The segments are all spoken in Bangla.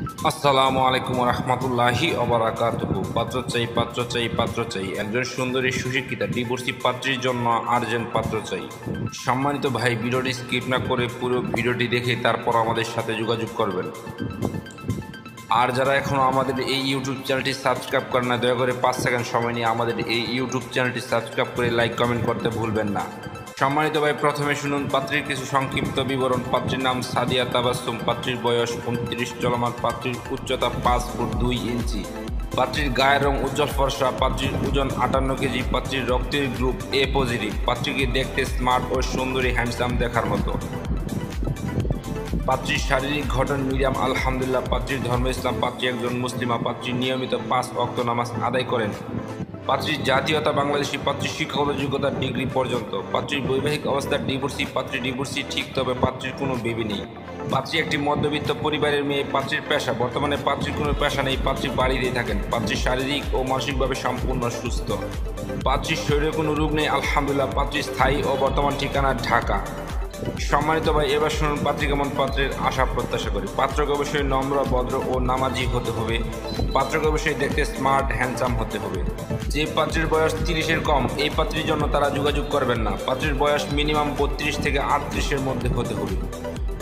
আসসালামু আলাইকুম রহমতুল্লাহি অবরাকাতুহু। পাত্র চাই, পাত্র চাই, পাত্র চাই, একজন সুন্দরী সুশিক্ষিতা ডিভোর্সি পাত্রীর জন্য আর্জেন্ট পাত্র চাই। সম্মানিত ভাই, ভিডিওটি স্কিপ না করে পুরো ভিডিওটি দেখে তারপর আমাদের সাথে যোগাযোগ করবেন। আর যারা এখনও আমাদের এই ইউটিউব চ্যানেলটি সাবস্ক্রাইব করেন না, দয়া করে 5 সেকেন্ড সময় নিয়ে আমাদের এই ইউটিউব চ্যানেলটি সাবস্ক্রাইব করে লাইক কমেন্ট করতে ভুলবেন না। সম্মানিত ভাই, প্রথমে শুনুন পাত্রীর কিছু সংক্ষিপ্ত বিবরণ। পাত্রীর নাম সাদিয়া তাবাসসুম, পাত্রীর বয়স 29 চলমান, পাত্রীর উচ্চতা 5 ফুট 2 ইঞ্চি, পাত্রীর গায়ের রং উজ্জ্বল ফর্সা, পাত্রীর ওজন 58 কেজি, পাত্রীর রক্তের গ্রুপ এ পজিটিভ, পাত্রীকে দেখতে স্মার্ট ও সুন্দরী হ্যান্ডসাম দেখার মতো, পাত্রীর শারীরিক গঠন মিডিয়াম আলহামদুলিল্লাহ, পাত্রীর ধর্ম ইসলাম, পাত্রী একজন মুসলিমা, পাত্রী নিয়মিত 5 ওয়াক্ত নামাজ আদায় করেন, পাত্রীর জাতীয়তা বাংলাদেশি, পাত্রীর শিক্ষাগত যোগ্যতা ডিগ্রি পর্যন্ত, পাত্রীর বৈবাহিক অবস্থা ডিভোর্সি, পাত্রী ডিভোর্সি ঠিক, তবে পাত্রীর কোনো বেবি নেই, পাত্রী একটি মধ্যবিত্ত পরিবারের মেয়ে, পাত্রীর পেশা বর্তমানে পাত্রীর কোনো পেশা নেই, পাত্রী বাড়িতেই থাকেন, পাত্রী শারীরিক ও মানসিকভাবে সম্পূর্ণ সুস্থ, পাত্রীর শরীরে কোনো রোগ নেই আলহামদুলিল্লাহ, পাত্রীর স্থায়ী ও বর্তমান ঠিকানা ঢাকা। সম্মানিত ভাই, এবার শুনুন পাত্রী কেমন পাত্রের আশা প্রত্যাশা করি। পাত্রকে অবশ্যই নম্র, ভদ্র ও নামাজি হতে হবে। পাত্রকে অবশ্যই দেখতে স্মার্ট হ্যান্ডসাম হতে হবে। যে পাত্রীর বয়স 30-এর কম, এই পাত্রীর জন্য তারা যোগাযোগ করবেন না। পাত্রীর বয়স মিনিমাম 32 থেকে 38-এর মধ্যে হতে হবে।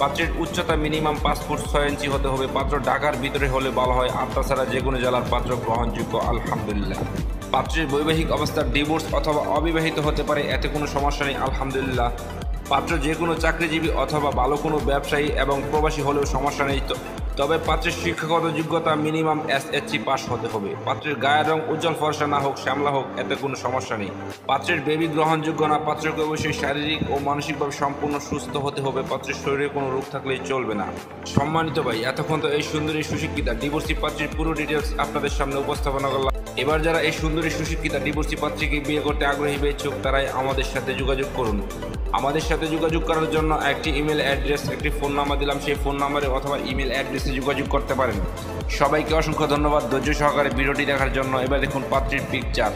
পাত্রের উচ্চতা মিনিমাম 5 ফুট 6 ইঞ্চি হতে হবে। পাত্র ঢাকার ভিতরে হলে ভালো হয়, আর তাছাড়া যে কোনো জেলার পাত্র গ্রহণযোগ্য আলহামদুলিল্লাহ। পাত্রের বৈবাহিক অবস্থা ডিভোর্স অথবা অবিবাহিত হতে পারে, এতে কোনো সমস্যা নেই আলহামদুলিল্লাহ। পাত্র যে কোনো চাকরিজীবী অথবা ভালো কোনো ব্যবসায়ী এবং প্রবাসী হলেও সমস্যা নেই, তবে পাত্রের শিক্ষাগত যোগ্যতা মিনিমাম SSC পাস হতে হবে। পাত্রের গায়ের রং উজ্জ্বল ফর্সা না হোক, শ্যামলা হোক, এতে কোনো সমস্যা নেই। পাত্রের বেবি গ্রহণযোগ্য না। পাত্রকে অবশ্যই শারীরিক ও মানসিকভাবে সম্পূর্ণ সুস্থ হতে হবে। পাত্রের শরীরে কোনো রোগ থাকলেই চলবে না। সম্মানিত ভাই, এতক্ষণ তো এই সুন্দরী সুশিক্ষিতা ডিভোর্সি পাত্রীর পুরো ডিটেলস আপনাদের সামনে উপস্থাপনা করলাম। এবার যারা এই সুন্দরী সুশিক্ষিতা ডিভোর্সি পাত্রীকে বিয়ে করতে আগ্রহী বা ইচ্ছুক, তারাই আমাদের সাথে যোগাযোগ করুন। আমাদের সাথে যোগাযোগ করার জন্য একটি ইমেল অ্যাড্রেস, একটি ফোন নাম্বার দিলাম, সেই ফোন নাম্বারে অথবা ইমেল অ্যাড্রেসে যোগাযোগ করতে পারেন। সবাইকে অসংখ্য ধন্যবাদ ধৈর্য সহকারে ভিডিওটি দেখার জন্য। এবার দেখুন পাত্রীর পিকচার।